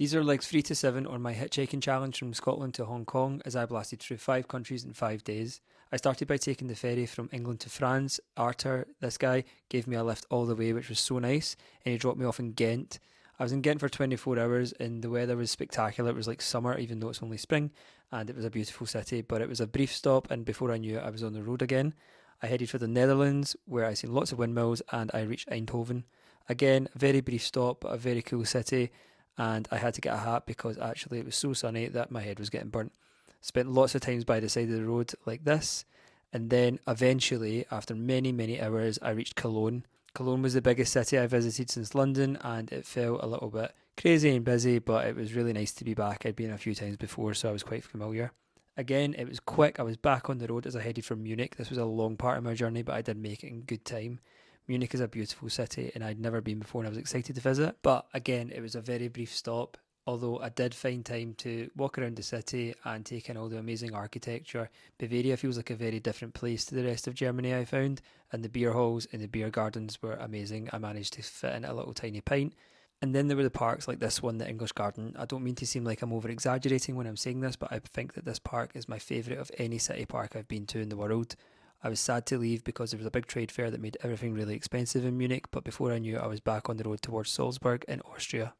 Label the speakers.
Speaker 1: These are legs 3 to 7 on my hitchhiking challenge from Scotland to Hong Kong as I blasted through 5 countries in 5 days. I started by taking the ferry from England to France. Arthur, this guy, gave me a lift all the way, which was so nice, and he dropped me off in Ghent. I was in Ghent for 24 hours and the weather was spectacular. It was like summer, even though it's only spring, and it was a beautiful city, but it was a brief stop, and before I knew it, I was on the road again. I headed for the Netherlands, where I seen lots of windmills, and I reached Eindhoven. Again, a very brief stop, but a very cool city, and I had to get a hat because actually it was so sunny that my head was getting burnt. Spent lots of times by the side of the road like this, and then eventually, after many, many hours, I reached Cologne. Cologne was the biggest city I visited since London, and it felt a little bit crazy and busy, but it was really nice to be back. I'd been a few times before, so I was quite familiar. Again, it was quick. I was back on the road as I headed for Munich. This was a long part of my journey, but I did make it in good time. Munich is a beautiful city, and I'd never been before, and I was excited to visit. But again, it was a very brief stop. Although I did find time to walk around the city and take in all the amazing architecture. Bavaria feels like a very different place to the rest of Germany, I found, and the beer halls and the beer gardens were amazing. I managed to fit in a little tiny pint. And then there were the parks like this one, the English Garden. I don't mean to seem like I'm over exaggerating when I'm saying this, but I think that this park is my favourite of any city park I've been to in the world. I was sad to leave because there was a big trade fair that made everything really expensive in Munich, but before I knew it, I was back on the road towards Salzburg in Austria.